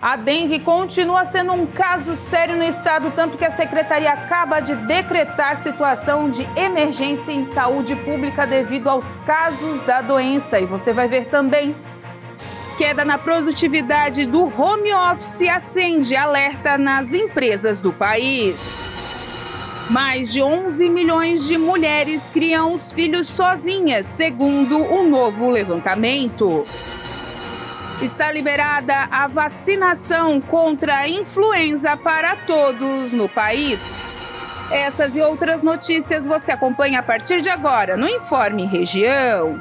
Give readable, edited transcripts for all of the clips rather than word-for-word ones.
A dengue continua sendo um caso sério no estado, tanto que a secretaria acaba de decretar situação de emergência em saúde pública devido aos casos da doença. E você vai ver também: queda na produtividade do home office acende alerta nas empresas do país. Mais de 11 milhões de mulheres criam os filhos sozinhas, segundo o novo levantamento. Está liberada a vacinação contra a influenza para todos no país. Essas e outras notícias você acompanha a partir de agora no Informe Região.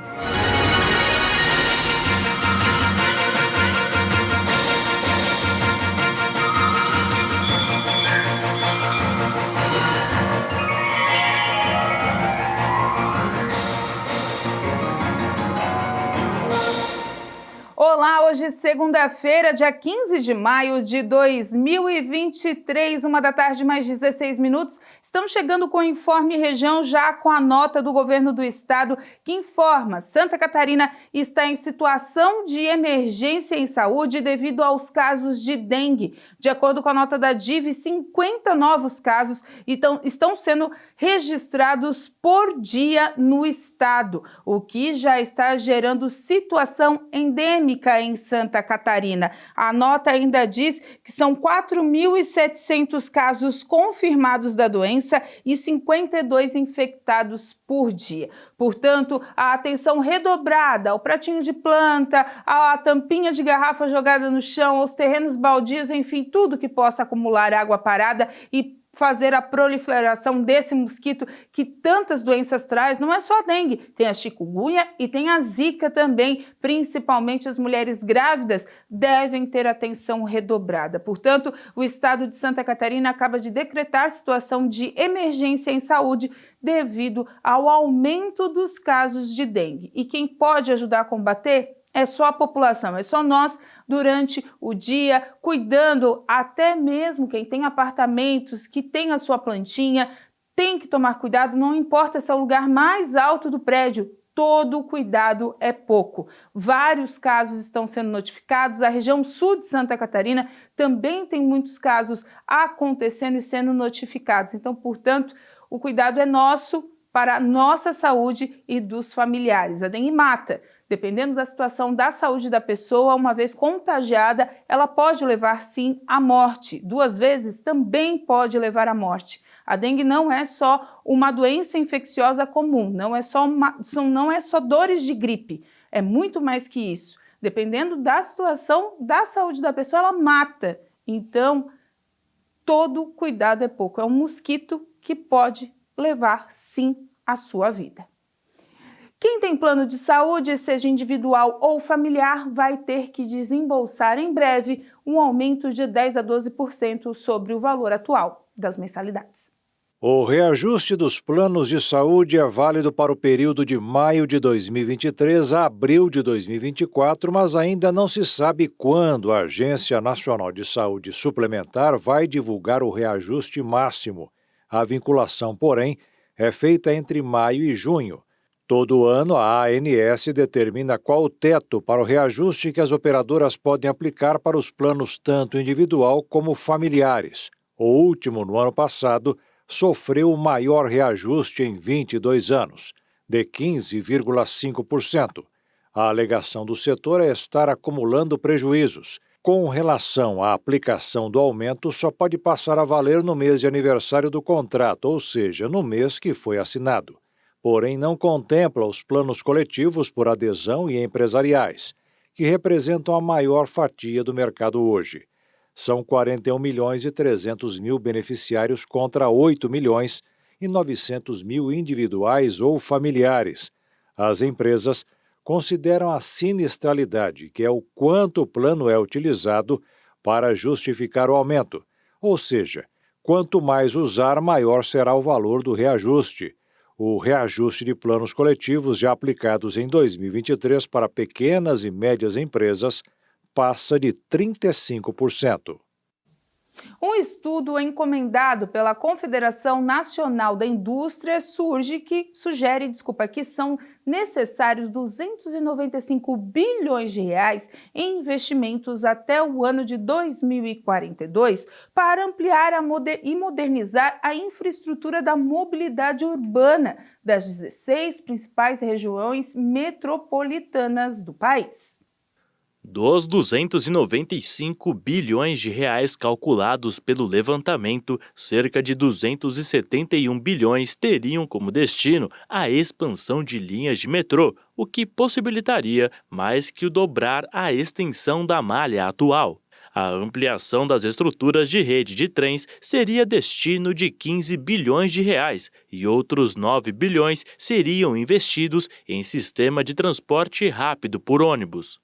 Olá, hoje segunda-feira, dia 15 de maio de 2023, 1h da tarde, mais 16 minutos. Estamos chegando com o Informe Região, já com a nota do governo do estado, que informa: Santa Catarina está em situação de emergência em saúde devido aos casos de dengue. De acordo com a nota da DIV, 50 novos casos estão sendo registrados por dia no estado, o que já está gerando situação endêmica em Santa Catarina. A nota ainda diz que são 4.700 casos confirmados da doença e 52 infectados por dia. Portanto, a atenção redobrada ao pratinho de planta, à tampinha de garrafa jogada no chão, aos terrenos baldios, enfim, tudo que possa acumular água parada e fazer a proliferação desse mosquito que tantas doenças traz. Não é só a dengue, tem a chikungunya e tem a zika também. Principalmente as mulheres grávidas devem ter atenção redobrada. Portanto, o estado de Santa Catarina acaba de decretar situação de emergência em saúde devido ao aumento dos casos de dengue. E quem pode ajudar a combater é só a população, é só nós durante o dia, cuidando. Até mesmo quem tem apartamentos, que tem a sua plantinha, tem que tomar cuidado, não importa se é o lugar mais alto do prédio, todo cuidado é pouco. Vários casos estão sendo notificados, a região sul de Santa Catarina também tem muitos casos acontecendo e sendo notificados. Então, portanto, o cuidado é nosso para a nossa saúde e dos familiares. A dengue mata. Dependendo da situação da saúde da pessoa, uma vez contagiada, ela pode levar sim à morte. 2 vezes também pode levar à morte. A dengue não é só uma doença infecciosa comum, não é só dores de gripe, é muito mais que isso. Dependendo da situação da saúde da pessoa, ela mata. Então, todo cuidado é pouco. É um mosquito que pode levar sim a sua vida. Quem tem plano de saúde, seja individual ou familiar, vai ter que desembolsar em breve um aumento de 10% a 12% sobre o valor atual das mensalidades. O reajuste dos planos de saúde é válido para o período de maio de 2023 a abril de 2024, mas ainda não se sabe quando a Agência Nacional de Saúde Suplementar vai divulgar o reajuste máximo. A vinculação, porém, é feita entre maio e junho. Todo ano, a ANS determina qual o teto para o reajuste que as operadoras podem aplicar para os planos tanto individual como familiares. O último, no ano passado, sofreu o maior reajuste em 22 anos, de 15,5%. A alegação do setor é estar acumulando prejuízos. Com relação à aplicação do aumento, só pode passar a valer no mês de aniversário do contrato, ou seja, no mês que foi assinado. Porém, não contempla os planos coletivos por adesão e empresariais, que representam a maior fatia do mercado hoje. São 41 milhões e 300 mil beneficiários contra 8 milhões e 900 mil individuais ou familiares. As empresas consideram a sinistralidade, que é o quanto o plano é utilizado, para justificar o aumento, ou seja, quanto mais usar, maior será o valor do reajuste. O reajuste de planos coletivos já aplicados em 2023 para pequenas e médias empresas passa de 35%. Um estudo encomendado pela Confederação Nacional da Indústria sugere que são necessários 295 bilhões de reais em investimentos até o ano de 2042 para ampliar e modernizar a infraestrutura da mobilidade urbana das 16 principais regiões metropolitanas do país. Dos 295 bilhões de reais calculados pelo levantamento, cerca de 271 bilhões teriam como destino a expansão de linhas de metrô, o que possibilitaria mais que dobrar a extensão da malha atual. A ampliação das estruturas de rede de trens seria destino de 15 bilhões de reais e outros 9 bilhões seriam investidos em sistema de transporte rápido por ônibus.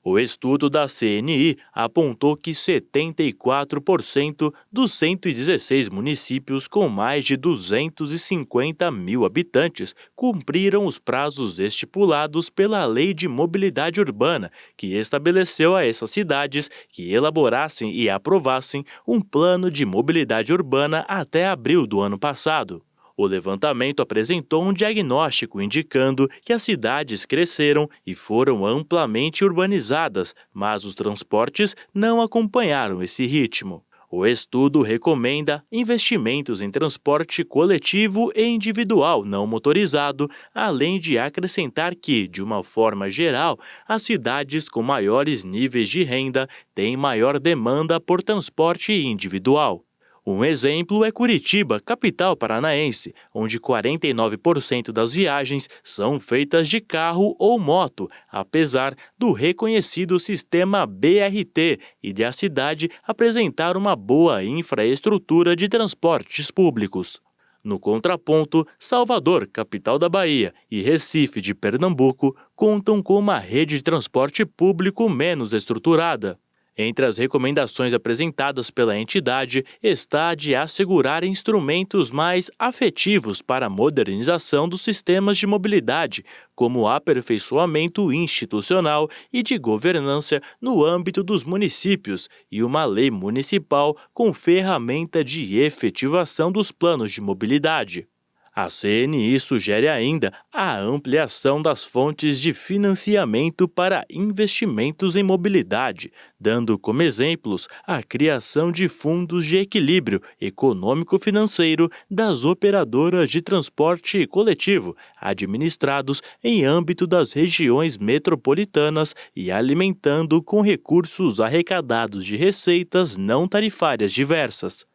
O estudo da CNI apontou que 74% dos 116 municípios com mais de 250 mil habitantes cumpriram os prazos estipulados pela Lei de Mobilidade Urbana, que estabeleceu a essas cidades que elaborassem e aprovassem um plano de mobilidade urbana até abril do ano passado. O levantamento apresentou um diagnóstico indicando que as cidades cresceram e foram amplamente urbanizadas, mas os transportes não acompanharam esse ritmo. O estudo recomenda investimentos em transporte coletivo e individual não motorizado, além de acrescentar que, de uma forma geral, as cidades com maiores níveis de renda têm maior demanda por transporte individual. Um exemplo é Curitiba, capital paranaense, onde 49% das viagens são feitas de carro ou moto, apesar do reconhecido sistema BRT e de a cidade apresentar uma boa infraestrutura de transportes públicos. No contraponto, Salvador, capital da Bahia, e Recife de Pernambuco contam com uma rede de transporte público menos estruturada. Entre as recomendações apresentadas pela entidade está a de assegurar instrumentos mais afetivos para a modernização dos sistemas de mobilidade, como aperfeiçoamento institucional e de governança no âmbito dos municípios e uma lei municipal com ferramenta de efetivação dos planos de mobilidade. A CNI sugere ainda a ampliação das fontes de financiamento para investimentos em mobilidade, dando como exemplos a criação de fundos de equilíbrio econômico-financeiro das operadoras de transporte coletivo, administrados em âmbito das regiões metropolitanas e alimentando com recursos arrecadados de receitas não tarifárias diversas.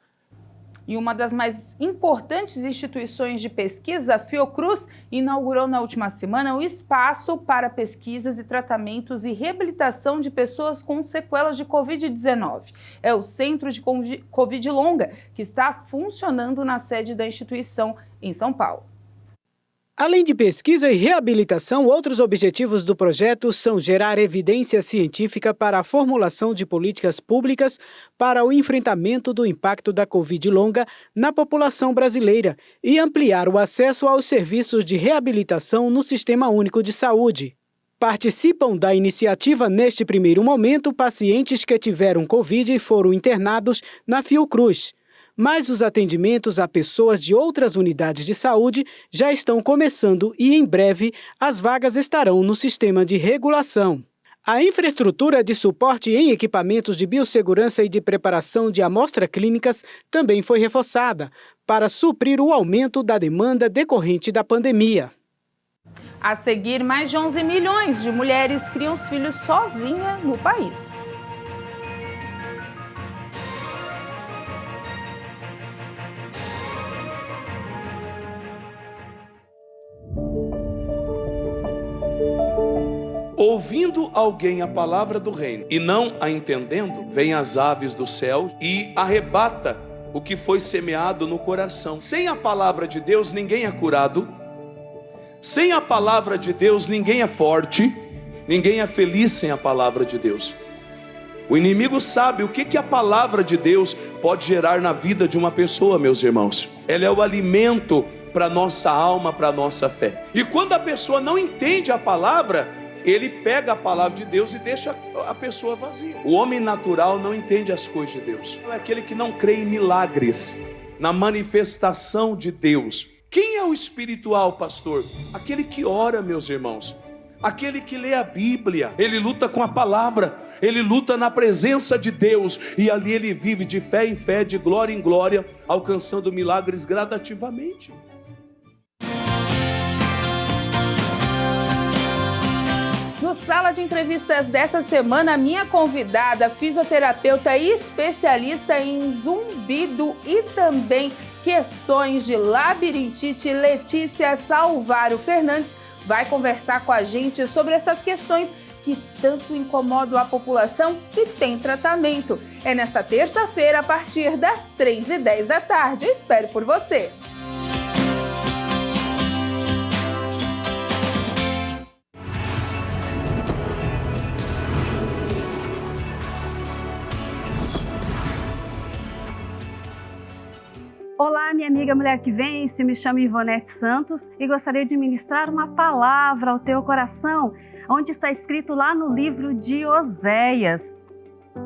E uma das mais importantes instituições de pesquisa, a Fiocruz, inaugurou na última semana o espaço para pesquisas e tratamentos e reabilitação de pessoas com sequelas de Covid-19. É o Centro de Covid Longa, que está funcionando na sede da instituição em São Paulo. Além de pesquisa e reabilitação, outros objetivos do projeto são gerar evidência científica para a formulação de políticas públicas para o enfrentamento do impacto da Covid longa na população brasileira e ampliar o acesso aos serviços de reabilitação no Sistema Único de Saúde. Participam da iniciativa, neste primeiro momento, pacientes que tiveram Covid e foram internados na Fiocruz. Mas os atendimentos a pessoas de outras unidades de saúde já estão começando e, em breve, as vagas estarão no sistema de regulação. A infraestrutura de suporte em equipamentos de biossegurança e de preparação de amostras clínicas também foi reforçada para suprir o aumento da demanda decorrente da pandemia. A seguir, mais de 11 milhões de mulheres criam os filhos sozinhas no país. Ouvindo alguém a palavra do reino e não a entendendo, vêm as aves do céu e arrebata o que foi semeado no coração. Sem a palavra de Deus, ninguém é curado. Sem a palavra de Deus, ninguém é forte. Ninguém é feliz sem a palavra de Deus. O inimigo sabe o que a palavra de Deus pode gerar na vida de uma pessoa, meus irmãos. Ela é o alimento para a nossa alma, para a nossa fé. E quando a pessoa não entende a palavra, ele pega a palavra de Deus e deixa a pessoa vazia. O homem natural não entende as coisas de Deus. É aquele que não crê em milagres, na manifestação de Deus. Quem é o espiritual, pastor? Aquele que ora, meus irmãos. Aquele que lê a Bíblia. Ele luta com a palavra. Ele luta na presença de Deus. E ali ele vive de fé em fé, de glória em glória, alcançando milagres gradativamente. No Sala de Entrevistas dessa semana, minha convidada, fisioterapeuta e especialista em zumbido e também questões de labirintite, Letícia Salvário Fernandes, vai conversar com a gente sobre essas questões que tanto incomodam a população e tem tratamento. É nesta terça-feira, a partir das 3h10 da tarde. Eu espero por você! Olá, minha amiga Mulher que Vence, eu me chamo Ivonete Santos e gostaria de ministrar uma palavra ao teu coração, onde está escrito lá no livro de Oséias,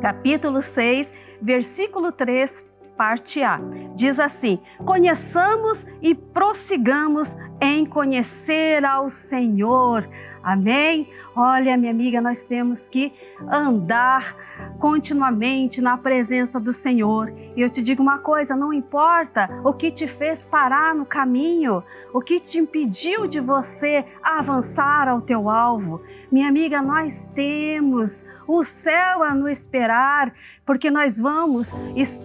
capítulo 6, versículo 3, parte A. Diz assim: conheçamos e prossigamos em conhecer ao Senhor. Amém? Olha, minha amiga, nós temos que andar continuamente na presença do Senhor. E eu te digo uma coisa, não importa o que te fez parar no caminho, o que te impediu de você avançar ao teu alvo. Minha amiga, nós temos o céu a nos esperar, porque nós vamos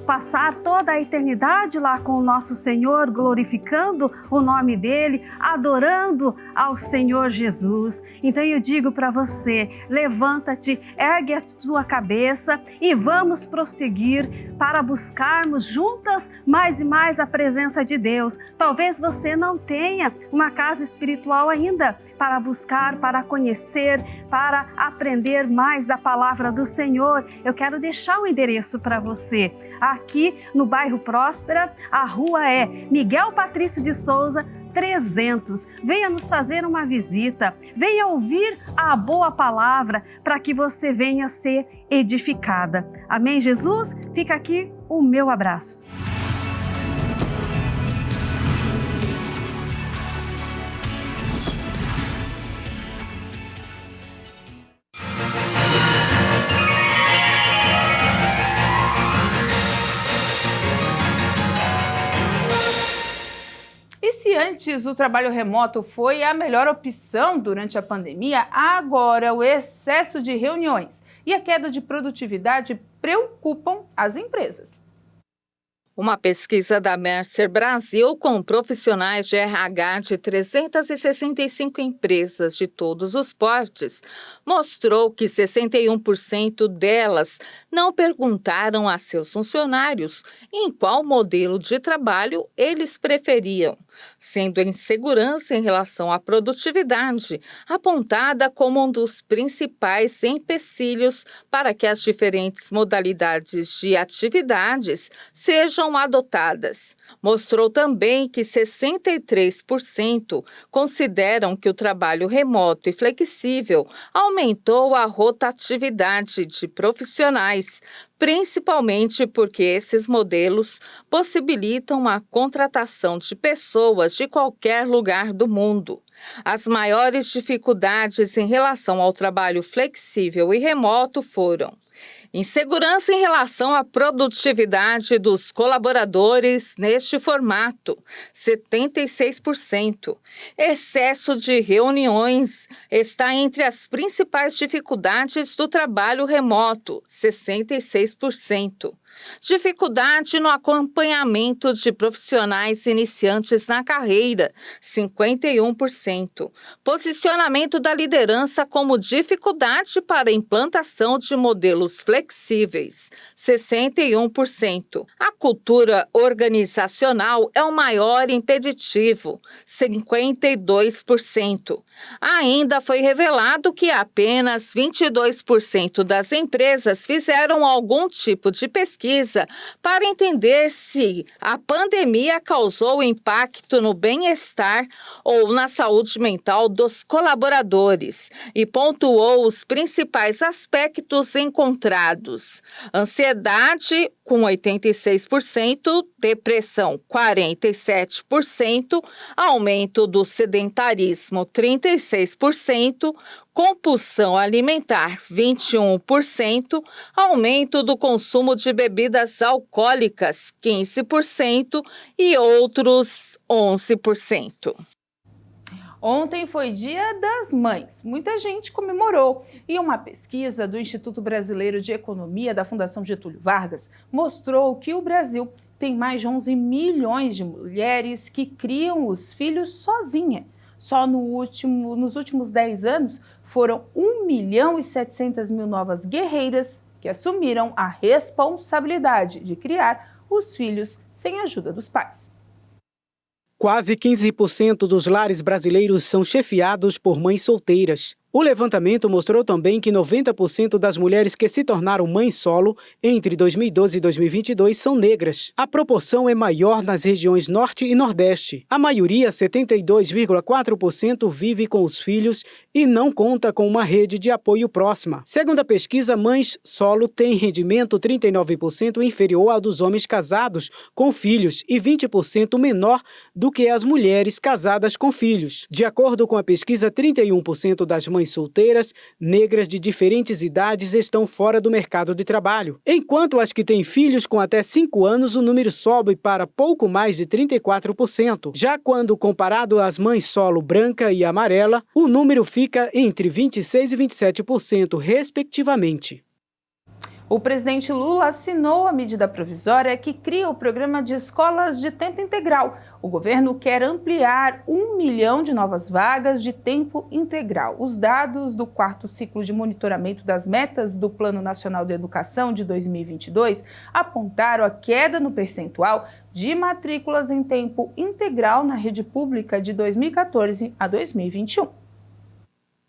passar toda a eternidade lá com o nosso Senhor, glorificando o nome dEle, adorando ao Senhor Jesus. Então eu digo para você, levanta-te, ergue a tua cabeça e vamos prosseguir para buscarmos juntas mais e mais a presença de Deus. Talvez você não tenha uma casa espiritual ainda para buscar, para conhecer, para aprender mais da palavra do Senhor. Eu quero deixar o endereço para você. Aqui no bairro Próspera, a rua é Miguel Patrício de Souza, 300. Venha nos fazer uma visita, venha ouvir a boa palavra para que você venha ser edificada. Amém, Jesus? Fica aqui o meu abraço. Se antes o trabalho remoto foi a melhor opção durante a pandemia, agora o excesso de reuniões e a queda de produtividade preocupam as empresas. Uma pesquisa da Mercer Brasil com profissionais de RH de 365 empresas de todos os portes mostrou que 61% delas não perguntaram a seus funcionários em qual modelo de trabalho eles preferiam, sendo a insegurança em relação à produtividade apontada como um dos principais empecilhos para que as diferentes modalidades de atividades sejam adotadas. Mostrou também que 63% consideram que o trabalho remoto e flexível aumentou a rotatividade de profissionais, principalmente porque esses modelos possibilitam a contratação de pessoas de qualquer lugar do mundo. As maiores dificuldades em relação ao trabalho flexível e remoto foram insegurança em relação à produtividade dos colaboradores neste formato, 76%. Excesso de reuniões está entre as principais dificuldades do trabalho remoto, 66%. Dificuldade no acompanhamento de profissionais iniciantes na carreira, 51%. Posicionamento da liderança como dificuldade para a implantação de modelos flexíveis, 61%. A cultura organizacional é o maior impeditivo, 52%. Ainda foi revelado que apenas 22% das empresas fizeram algum tipo de pesquisa pesquisa para entender se a pandemia causou impacto no bem-estar ou na saúde mental dos colaboradores e pontuou os principais aspectos encontrados: ansiedade, com 86%, depressão, 47%, aumento do sedentarismo, 36%, compulsão alimentar, 21%, aumento do consumo de bebidas alcoólicas, 15% e outros 11%. Ontem foi Dia das Mães. Muita gente comemorou. E uma pesquisa do Instituto Brasileiro de Economia da Fundação Getúlio Vargas mostrou que o Brasil tem mais de 11 milhões de mulheres que criam os filhos sozinha. Só nos últimos 10 anos, foram 1.700.000 novas guerreiras que assumiram a responsabilidade de criar os filhos sem a ajuda dos pais. Quase 15% dos lares brasileiros são chefiados por mães solteiras. O levantamento mostrou também que 90% das mulheres que se tornaram mães solo entre 2012 e 2022 são negras. A proporção é maior nas regiões Norte e Nordeste. A maioria, 72,4%, vive com os filhos e não conta com uma rede de apoio próxima. Segundo a pesquisa, mães solo têm rendimento 39% inferior ao dos homens casados com filhos e 20% menor do que as mulheres casadas com filhos. De acordo com a pesquisa, 31% das mães solteiras, negras de diferentes idades estão fora do mercado de trabalho. Enquanto as que têm filhos com até 5 anos, o número sobe para pouco mais de 34%. Já quando comparado às mães solo branca e amarela, o número fica entre 26% e 27%, respectivamente. O presidente Lula assinou a medida provisória que cria o programa de escolas de tempo integral. O governo quer ampliar 1 milhão de novas vagas de tempo integral. Os dados do 4º ciclo de monitoramento das metas do Plano Nacional de Educação de 2022 apontaram a queda no percentual de matrículas em tempo integral na rede pública de 2014 a 2021.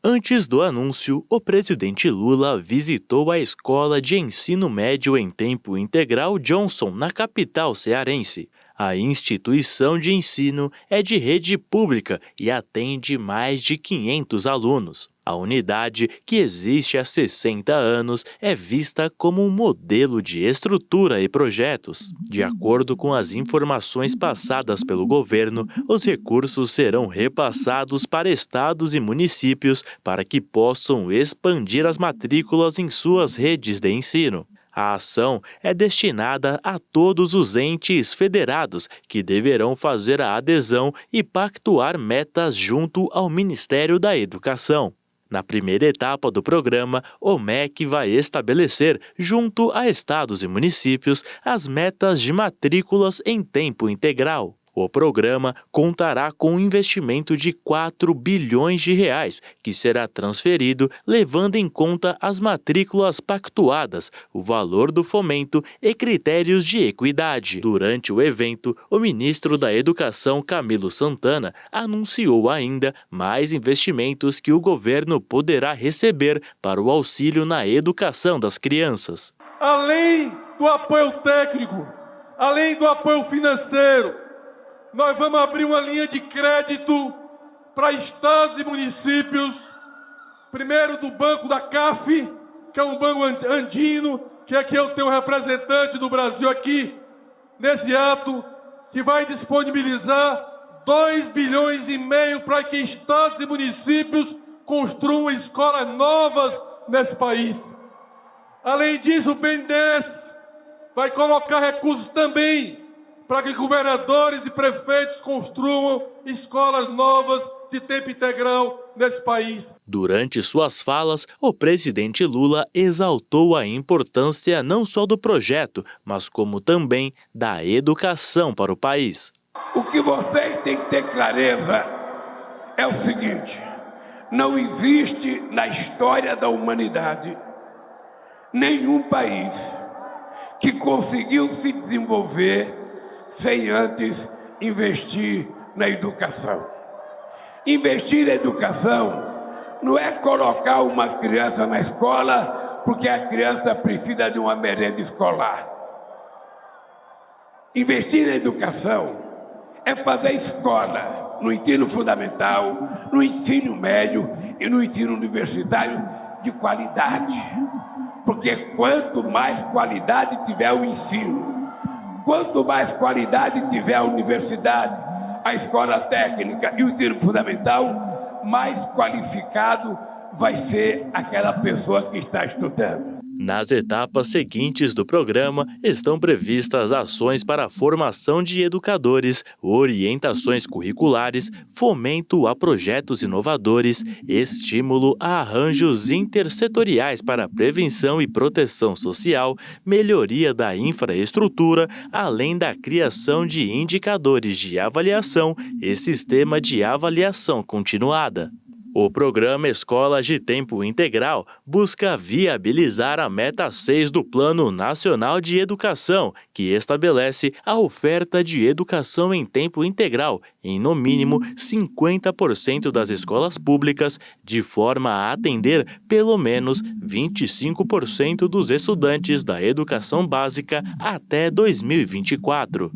Antes do anúncio, o presidente Lula visitou a Escola de Ensino Médio em Tempo Integral Johnson, na capital cearense. A instituição de ensino é de rede pública e atende mais de 500 alunos. A unidade, que existe há 60 anos, é vista como um modelo de estrutura e projetos. De acordo com as informações passadas pelo governo, os recursos serão repassados para estados e municípios para que possam expandir as matrículas em suas redes de ensino. A ação é destinada a todos os entes federados que deverão fazer a adesão e pactuar metas junto ao Ministério da Educação. Na primeira etapa do programa, o MEC vai estabelecer, junto a estados e municípios, as metas de matrículas em tempo integral. O programa contará com um investimento de 4 bilhões de reais, que será transferido levando em conta as matrículas pactuadas, o valor do fomento e critérios de equidade. Durante o evento, o ministro da Educação, Camilo Santana, anunciou ainda mais investimentos que o governo poderá receber para o auxílio na educação das crianças. Além do apoio técnico, além do apoio financeiro, nós vamos abrir uma linha de crédito para estados e municípios, primeiro do Banco da CAF, que é um banco andino, que aqui eu tenho um representante do Brasil aqui, nesse ato, que vai disponibilizar 2,5 bilhões para que estados e municípios construam escolas novas nesse país. Além disso, o BNDES vai colocar recursos também para que governadores e prefeitos construam escolas novas de tempo integral nesse país. Durante suas falas, o presidente Lula exaltou a importância não só do projeto, mas como também da educação para o país. O que vocês têm que ter clareza é o seguinte: não existe na história da humanidade nenhum país que conseguiu se desenvolver sem antes investir na educação. Investir na educação não é colocar uma criança na escola porque a criança precisa de uma merenda escolar. Investir na educação é fazer escola no ensino fundamental, no ensino médio e no ensino universitário de qualidade. Porque quanto mais qualidade tiver o ensino, quanto mais qualidade tiver a universidade, a escola técnica e o ensino fundamental, mais qualificado vai ser aquela pessoa que está estudando. Nas etapas seguintes do programa, estão previstas ações para a formação de educadores, orientações curriculares, fomento a projetos inovadores, estímulo a arranjos intersetoriais para a prevenção e proteção social, melhoria da infraestrutura, além da criação de indicadores de avaliação e sistema de avaliação continuada. O programa Escolas de Tempo Integral busca viabilizar a meta 6 do Plano Nacional de Educação, que estabelece a oferta de educação em tempo integral em, no mínimo, 50% das escolas públicas, de forma a atender pelo menos 25% dos estudantes da educação básica até 2024.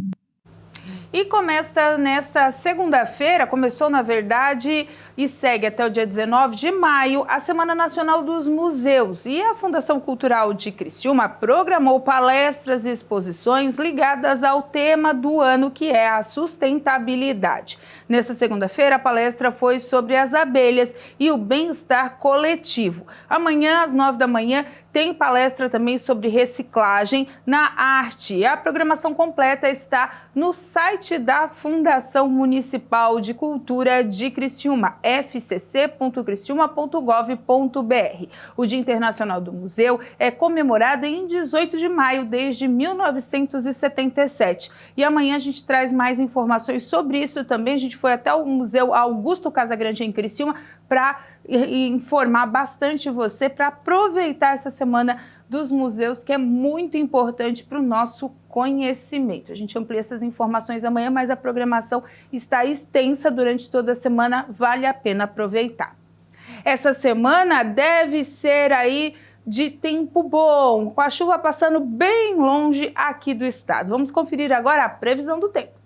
E começa nesta segunda-feira, começou na verdade e segue até o dia 19 de maio, a Semana Nacional dos Museus. E a Fundação Cultural de Criciúma programou palestras e exposições ligadas ao tema do ano, que é a sustentabilidade. Nesta segunda-feira, a palestra foi sobre as abelhas e o bem-estar coletivo. Amanhã, às 9 da manhã, tem palestra também sobre reciclagem na arte. A programação completa está no site da Fundação Municipal de Cultura de Criciúma, fcc.criciúma.gov.br. O Dia Internacional do Museu é comemorado em 18 de maio, desde 1977. E amanhã a gente traz mais informações sobre isso também. A gente foi até o Museu Augusto Casagrande em Criciúma para informar bastante você, para aproveitar essa Semana dos Museus, que é muito importante para o nosso conhecimento. A gente amplia essas informações amanhã, mas a programação está extensa durante toda a semana, vale a pena aproveitar. Essa semana deve ser aí de tempo bom, com a chuva passando bem longe aqui do estado. Vamos conferir agora a previsão do tempo.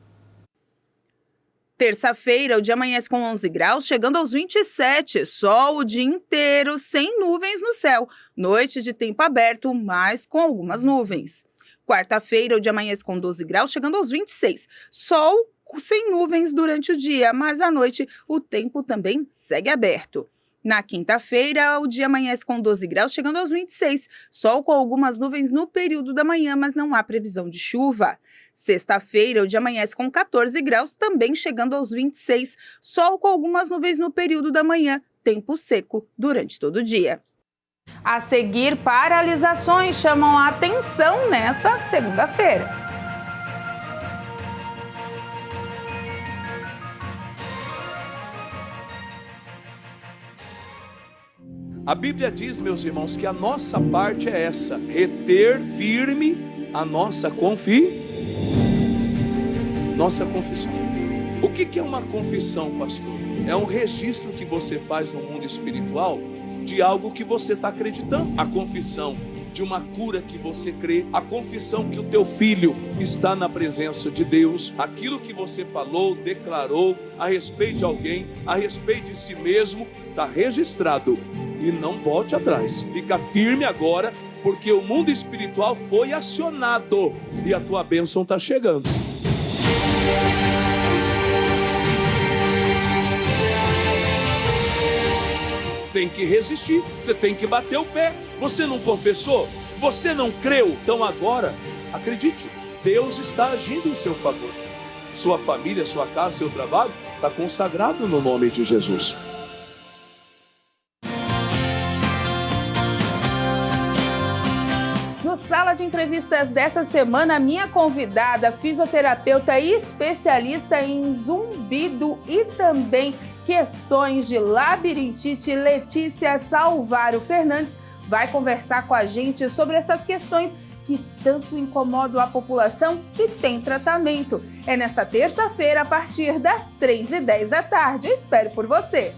Terça-feira, o dia amanhece com 11 graus, chegando aos 27. Sol o dia inteiro, sem nuvens no céu. Noite de tempo aberto, mas com algumas nuvens. Quarta-feira, o dia amanhece com 12 graus, chegando aos 26. Sol sem nuvens durante o dia, mas à noite o tempo também segue aberto. Na quinta-feira, o dia amanhece com 12 graus, chegando aos 26. Sol com algumas nuvens no período da manhã, mas não há previsão de chuva. Sexta-feira, o dia amanhece com 14 graus, também chegando aos 26. Sol com algumas nuvens no período da manhã, tempo seco durante todo o dia. A seguir, paralisações chamam a atenção nessa segunda-feira. A Bíblia diz, meus irmãos, que a nossa parte é essa: reter firme a nossa confissão. O que é uma confissão, pastor? É um registro que você faz no mundo espiritual de algo que você está acreditando. A confissão de uma cura que você crê, a confissão que o teu filho está na presença de Deus, aquilo que você falou, declarou a respeito de alguém, a respeito de si mesmo, está registrado. E não volte atrás, fica firme agora, porque o mundo espiritual foi acionado e a tua bênção está chegando. Tem que resistir, você tem que bater o pé. Você não confessou? Você não creu? Então agora, acredite, Deus está agindo em seu favor. Sua família, sua casa, seu trabalho está consagrado no nome de Jesus. No Sala de Entrevistas dessa semana, minha convidada, fisioterapeuta e especialista em zumbido e também questões de labirintite, Letícia Salvário Fernandes, vai conversar com a gente sobre essas questões que tanto incomodam a população e tem tratamento. É nesta terça-feira, a partir das 3h10 da tarde. Eu espero por você!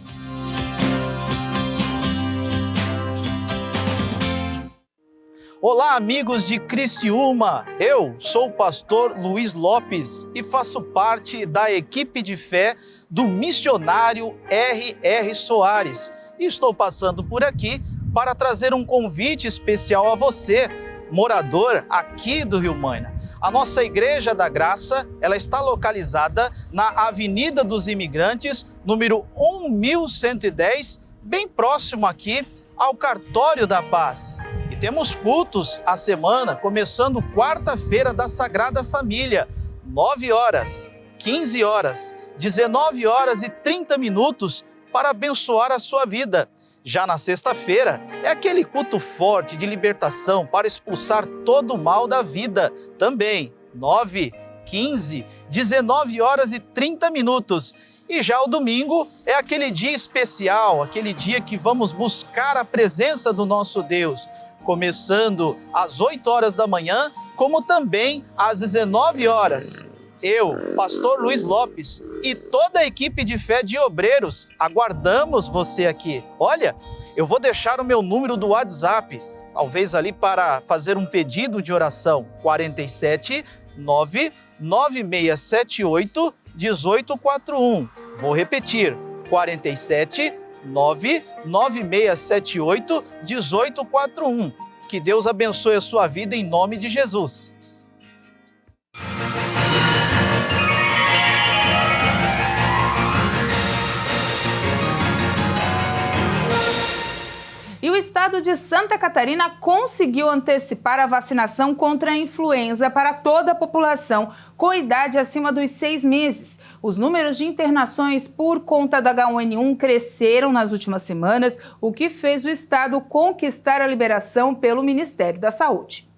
Olá, amigos de Criciúma! Eu sou o pastor Luiz Lopes e faço parte da equipe de fé do missionário R.R. Soares. E estou passando por aqui para trazer um convite especial a você, morador aqui do Rio Maina. A nossa Igreja da Graça, ela está localizada na Avenida dos Imigrantes, número 1110, bem próximo aqui ao Cartório da Paz. E temos cultos à semana, começando quarta-feira da Sagrada Família, 9 horas, 15 horas, 19 horas e 30 minutos para abençoar a sua vida. Já na sexta-feira é aquele culto forte de libertação para expulsar todo o mal da vida. Também 9, 15, 19 horas e 30 minutos. E já o domingo é aquele dia especial, aquele dia que vamos buscar a presença do nosso Deus, começando às 8 horas da manhã, como também às 19 horas. Eu, pastor Luiz Lopes, e toda a equipe de fé de obreiros, aguardamos você aqui. Olha, eu vou deixar o meu número do WhatsApp, talvez ali para fazer um pedido de oração, 47 99678 1841. Vou repetir, 47 99678 1841. Que Deus abençoe a sua vida em nome de Jesus. E o estado de Santa Catarina conseguiu antecipar a vacinação contra a influenza para toda a população com idade acima dos 6 meses. Os números de internações por conta da H1N1 cresceram nas últimas semanas, o que fez o estado conquistar a liberação pelo Ministério da Saúde.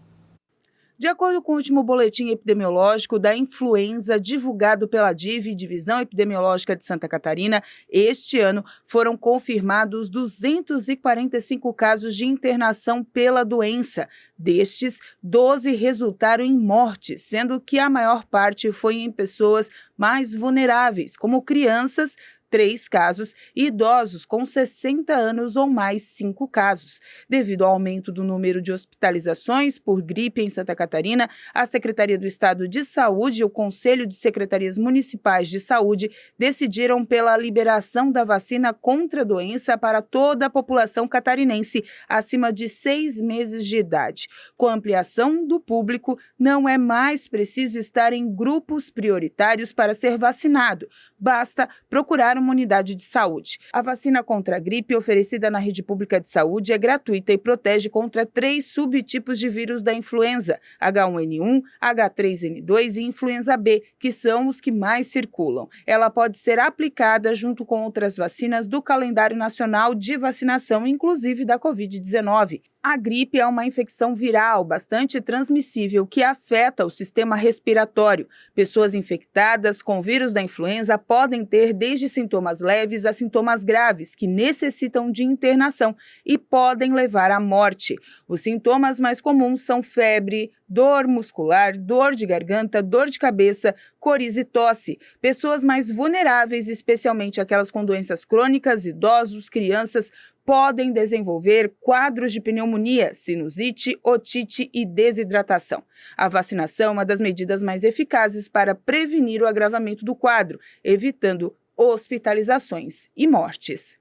De acordo com o último boletim epidemiológico da influenza divulgado pela DIV, Divisão Epidemiológica de Santa Catarina, este ano foram confirmados 245 casos de internação pela doença. Destes, 12 resultaram em morte, sendo que a maior parte foi em pessoas mais vulneráveis, como crianças, 3 casos, e idosos com 60 anos ou mais, 5 casos. Devido ao aumento do número de hospitalizações por gripe em Santa Catarina, a Secretaria do Estado de Saúde e o Conselho de Secretarias Municipais de Saúde decidiram pela liberação da vacina contra a doença para toda a população catarinense acima de 6 meses de idade. Com a ampliação do público, não é mais preciso estar em grupos prioritários para ser vacinado. Basta procurar uma unidade de saúde. A vacina contra a gripe oferecida na rede pública de saúde é gratuita e protege contra 3 subtipos de vírus da influenza, H1N1, H3N2 e influenza B, que são os que mais circulam. Ela pode ser aplicada junto com outras vacinas do calendário nacional de vacinação, inclusive da Covid-19. A gripe é uma infecção viral bastante transmissível que afeta o sistema respiratório. Pessoas infectadas com vírus da influenza podem ter desde sintomas leves a sintomas graves, que necessitam de internação e podem levar à morte. Os sintomas mais comuns são febre, dor muscular, dor de garganta, dor de cabeça, coriza e tosse. Pessoas mais vulneráveis, especialmente aquelas com doenças crônicas, idosos, crianças, podem desenvolver quadros de pneumonia, sinusite, otite e desidratação. A vacinação é uma das medidas mais eficazes para prevenir o agravamento do quadro, evitando hospitalizações e mortes.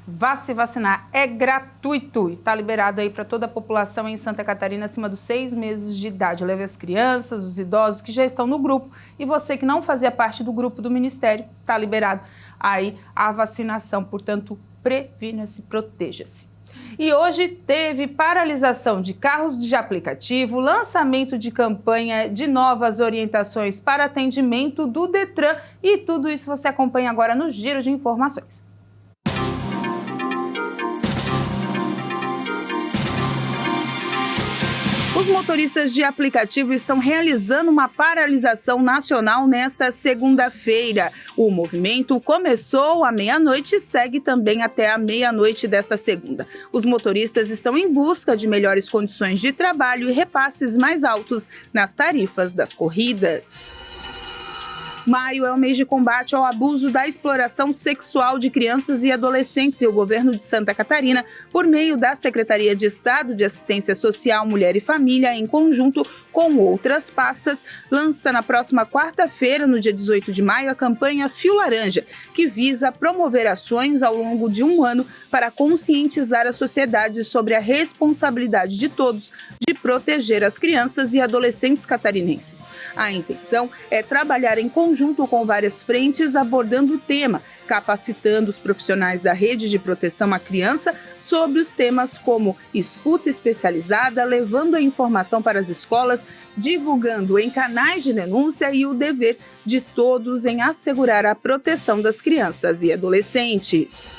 Vá se vacinar, é gratuito e está liberado aí para toda a população em Santa Catarina acima dos 6 meses de idade. Leve as crianças, os idosos que já estão no grupo e você que não fazia parte do grupo do Ministério, está liberado aí a vacinação, portanto, previna-se, proteja-se. E hoje teve paralisação de carros de aplicativo, lançamento de campanha de novas orientações para atendimento do Detran e tudo isso você acompanha agora no Giro de Informações. Os motoristas de aplicativo estão realizando uma paralisação nacional nesta segunda-feira. O movimento começou à meia-noite e segue também até a meia-noite desta segunda. Os motoristas estão em busca de melhores condições de trabalho e repasses mais altos nas tarifas das corridas. Maio é o mês de combate ao abuso da exploração sexual de crianças e adolescentes e o governo de Santa Catarina, por meio da Secretaria de Estado de Assistência Social, Mulher e Família, em conjunto com outras pastas, lança na próxima quarta-feira, no dia 18 de maio, a campanha Fio Laranja, que visa promover ações ao longo de um ano para conscientizar a sociedade sobre a responsabilidade de todos de proteger as crianças e adolescentes catarinenses. A intenção é trabalhar em conjunto com várias frentes abordando o tema, capacitando os profissionais da rede de proteção à criança sobre os temas como escuta especializada, levando a informação para as escolas, divulgando em canais de denúncia e o dever de todos em assegurar a proteção das crianças e adolescentes.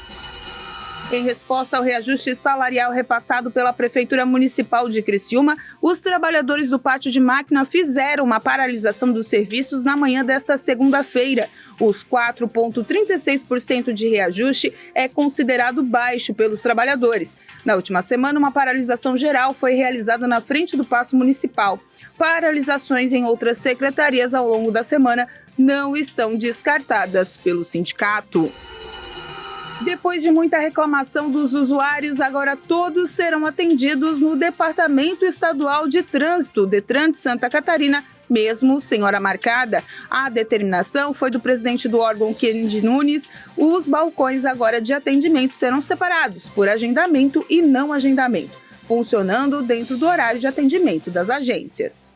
Em resposta ao reajuste salarial repassado pela Prefeitura Municipal de Criciúma, os trabalhadores do pátio de máquina fizeram uma paralisação dos serviços na manhã desta segunda-feira. Os 4,36% de reajuste é considerado baixo pelos trabalhadores. Na última semana, uma paralisação geral foi realizada na frente do Paço Municipal. Paralisações em outras secretarias ao longo da semana não estão descartadas pelo sindicato. Depois de muita reclamação dos usuários, agora todos serão atendidos no Departamento Estadual de Trânsito, Detran de Santa Catarina, mesmo sem hora marcada. A determinação foi do presidente do órgão, Kennedy Nunes. Os balcões agora de atendimento serão separados por agendamento e não agendamento, funcionando dentro do horário de atendimento das agências.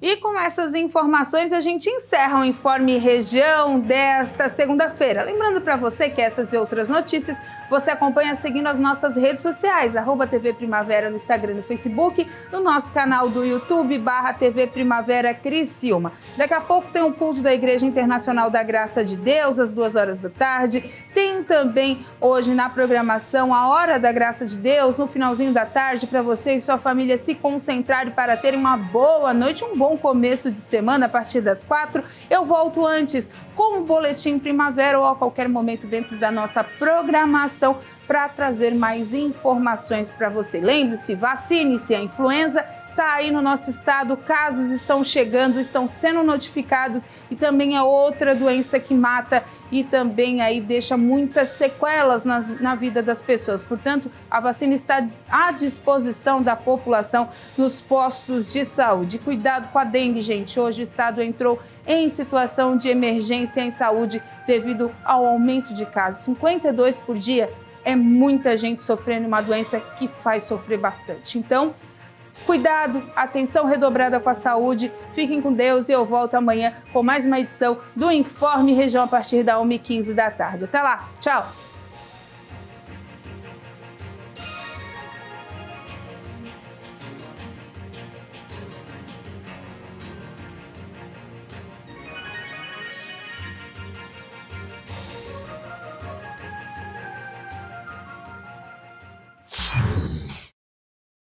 E com essas informações, a gente encerra o Informe Região desta segunda-feira. Lembrando para você que essas e outras notícias você acompanha seguindo as nossas redes sociais, @TV Primavera no Instagram e no Facebook, no nosso canal do YouTube, /TV Primavera Criciúma. Daqui a pouco tem um culto da Igreja Internacional da Graça de Deus, às 2 da tarde. Tem também hoje na programação a Hora da Graça de Deus, no finalzinho da tarde, para você e sua família se concentrarem para terem uma boa noite, um bom começo de semana a partir das 4. Eu volto antes com o Boletim Primavera ou a qualquer momento dentro da nossa programação para trazer mais informações para você. Lembre-se, vacine-se, a influenza está aí no nosso estado, casos estão chegando, estão sendo notificados e também é outra doença que mata e também aí deixa muitas sequelas na vida das pessoas. Portanto, a vacina está à disposição da população nos postos de saúde. Cuidado com a dengue, gente. Hoje o estado entrou em situação de emergência em saúde devido ao aumento de casos. 52 por dia é muita gente sofrendo uma doença que faz sofrer bastante. Então, cuidado, atenção redobrada com a saúde, fiquem com Deus e eu volto amanhã com mais uma edição do Informe Região a partir da 1h15 da tarde. Até lá, tchau!